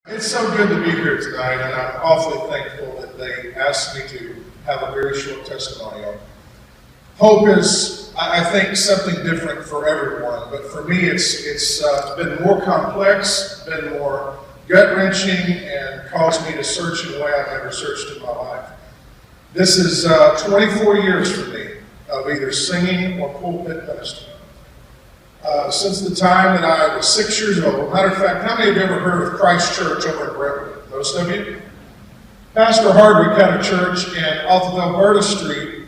It's so good to be here tonight, and I'm awfully thankful that they asked me to have a very short testimony on it. Hope is, I think, something different for everyone, but for me it's been more complex, been more gut-wrenching, and caused me to search in a way I've never searched in my life. This is 24 years for me of either singing or pulpit ministry. Since the time that I was 6 years old. Matter of fact, how many of you ever heard of Christ Church over in Brentwood? Most of you? Pastor Hardwick had a church off of Alberta Street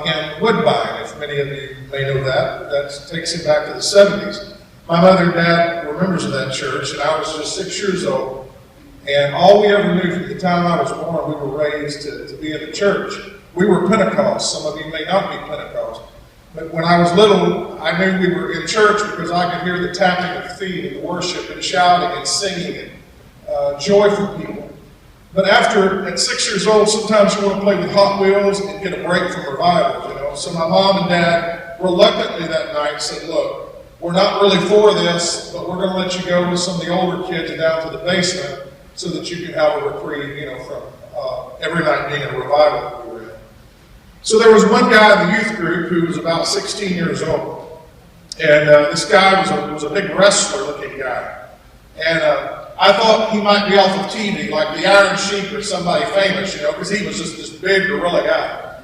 in Woodbine, if many of you may know that. That takes him back to the 70s. My mother and dad were members of that church, and I was just 6 years old. And all we ever knew from the time I was born, we were raised to be in the church. We were Pentecost. Some of you may not be Pentecost. But when I was little, I knew we were in church because I could hear the tapping of feet and the worship and shouting and singing and joy from people. But at 6 years old, sometimes you want to play with Hot Wheels and get a break from revival, So my mom and dad reluctantly that night said, look, we're not really for this, but we're going to let you go with some of the older kids down to the basement so that you can have a reprieve, from every night being a revival that we were in. So there was one guy in the youth group who was about 16 years old. And this guy was a big wrestler-looking guy. And I thought he might be off of TV, like the Iron Sheik or somebody famous, because he was just this big gorilla guy.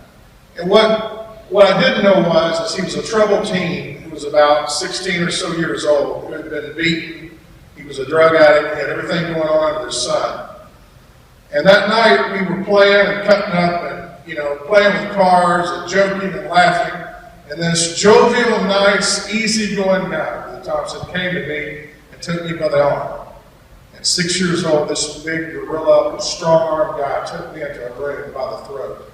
And what I didn't know was he was a troubled teen who was about 16 or so years old, who had been beaten. He was a drug addict. He had everything going on under the sun. And that night we were playing and cutting up and playing with cars and joking and laughing. And this jovial, nice, easygoing guy, Brother Thompson, came to me and took me by the arm. At 6 years old, this big gorilla, strong-armed guy took me into a room by the throat.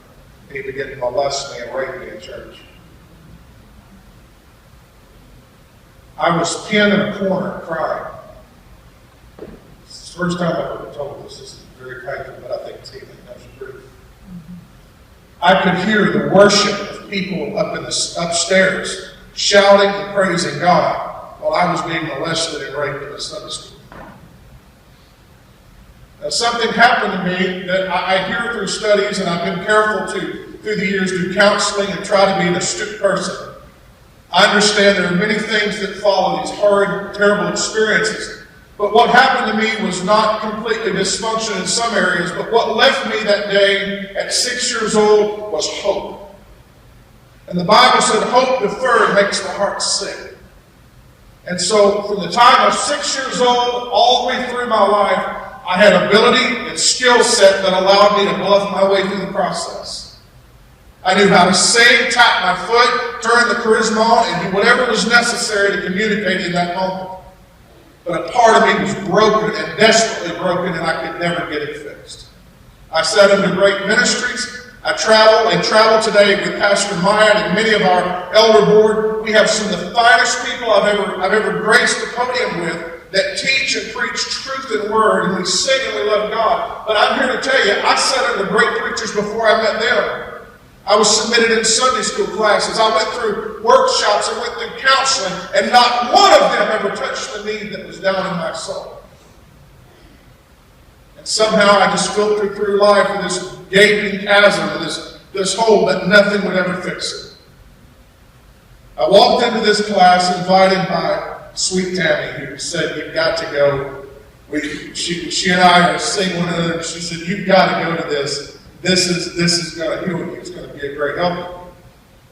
And he began to molest me and rape me in church. I was pinned in a corner crying. It's the first time I've ever told this. This is very painful, but I think it's healing. That's the truth. I could hear the worship of people upstairs shouting and praising God while I was being molested and raped in a Sunday school. Now, something happened to me that I hear through studies, and I've been careful to, through the years, do counseling and try to be an astute person. I understand there are many things that follow these horrid, terrible experiences. But what happened to me was not completely dysfunction in some areas, but what left me that day at 6 years old was hope. And the Bible said hope deferred makes the heart sick. And so from the time I was 6 years old all the way through my life, I had ability and skill set that allowed me to bluff my way through the process. I knew how to sing, tap my foot, turn the charisma on, and do whatever was necessary to communicate in that moment. But a part of me was broken and desperately broken, and I could never get it fixed. I sat under great ministries. I travel today with Pastor Myatt and many of our elder board. We have some of the finest people I've ever graced the podium with that teach and preach truth and word, and we sing and we love God. But I'm here to tell you, I sat under great preachers before I met them. I was submitted in Sunday school classes. I went through workshops. I went through counseling. And not one of them ever touched the need that was down in my soul. And somehow I just filtered through life with this gaping chasm, this hole that nothing would ever fix it. I walked into this class invited by Sweet Tammy, who said, you've got to go. She and I are seeing one another, and she said, you've got to go to this. This is going to heal you. It's going to be a great help.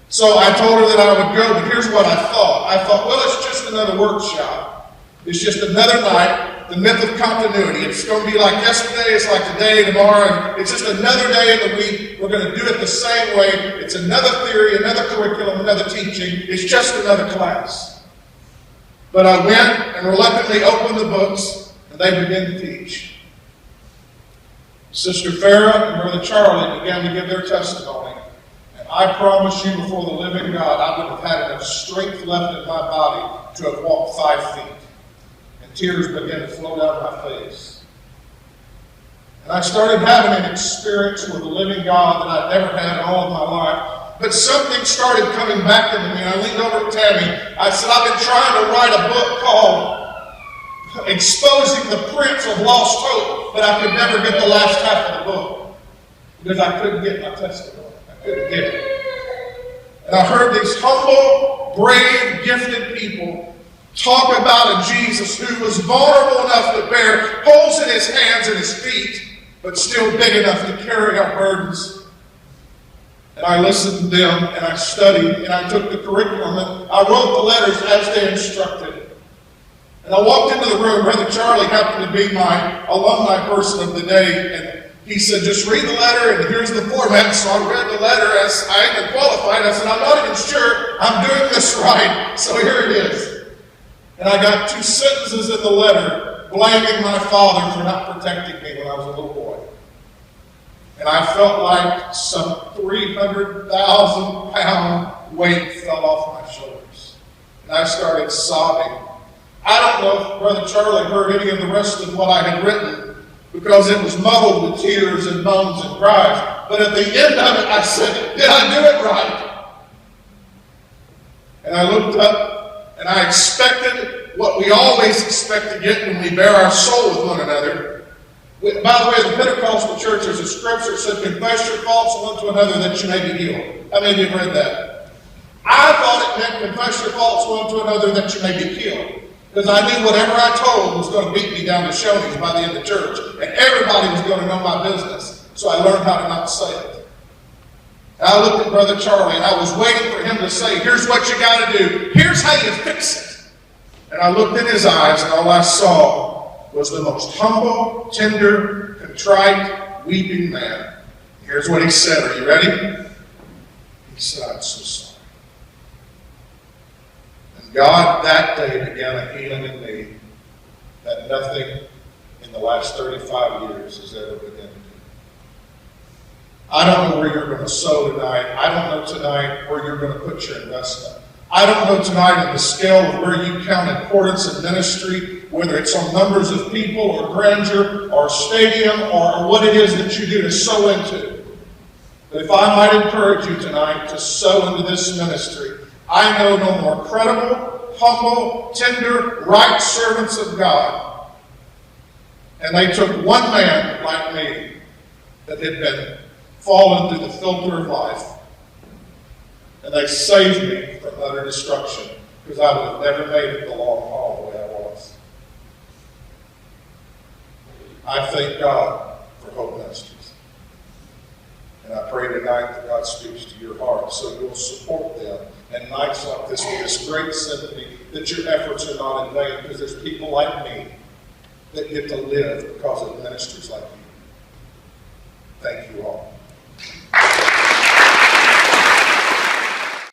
So I told her that I would go, but here's what I thought. I thought, well, it's just another workshop. It's just another night, the myth of continuity. It's going to be like yesterday, it's like today, tomorrow. It's just another day of the week. We're going to do it the same way. It's another theory, another curriculum, another teaching. It's just another class. But I went and reluctantly opened the books, and they began to teach. Sister Farah and Brother Charlie began to give their testimony. And I promise you before the living God, I would have had enough strength left in my body to have walked 5 feet. And tears began to flow down my face. And I started having an experience with the living God that I'd never had in all of my life. But something started coming back into me. I leaned over at Tammy. I said, I've been trying to write a book called exposing the prince of lost hope, but I could never get the last half of the book because I couldn't get my testimony. I couldn't get it. And I heard these humble, brave, gifted people talk about a Jesus who was vulnerable enough to bear holes in his hands and his feet, but still big enough to carry our burdens. And I listened to them, and I studied, and I took the curriculum, and I wrote the letters as they instructed. And I walked into the room. Brother Charlie happened to be my alumni person of the day, and he said, just read the letter, and here's the format. So I read the letter as I had been qualified. I said, I'm not even sure I'm doing this right, so here it is. And I got 2 sentences in the letter blaming my father for not protecting me when I was a little boy. And I felt like some 300,000-pound weight fell off my shoulders. And I started sobbing. I don't know if Brother Charlie heard any of the rest of what I had written because it was muddled with tears and moans and cries. But at the end of it, I said, did I do it right? And I looked up and I expected what we always expect to get when we bare our soul with one another. By the way, the Pentecostal church, there's a scripture that said, confess your faults one to another that you may be healed. How many of you have read that? I thought it meant confess your faults one to another that you may be healed. Because I knew whatever I told was going to beat me down to Shoney's by the end of church. And everybody was going to know my business. So I learned how to not say it. And I looked at Brother Charlie, and I was waiting for him to say, here's what you got to do. Here's how you fix it. And I looked in his eyes, and all I saw was the most humble, tender, contrite, weeping man. Here's what he said. Are you ready? He said, I'm so sorry. And God that day began a healing in me that nothing in the last 35 years has ever begun to do. I don't know where you're going to sow tonight. I don't know tonight where you're going to put your investment. I don't know tonight on the scale of where you count importance in ministry, whether it's on numbers of people or grandeur or stadium or what it is that you do to sow into. But if I might encourage you tonight to sow into this ministry, I know no more credible, humble, tender, right servants of God. And they took one man like me that had been fallen through the filter of life, and they saved me from utter destruction because I would have never made it the long haul the way I was. I thank God for Hope Ministries. And I pray tonight that God speaks to your heart so you'll support them. And nights like this with this great symphony, that your efforts are not in vain because there's people like me that get to live because of ministries like you. Thank you all.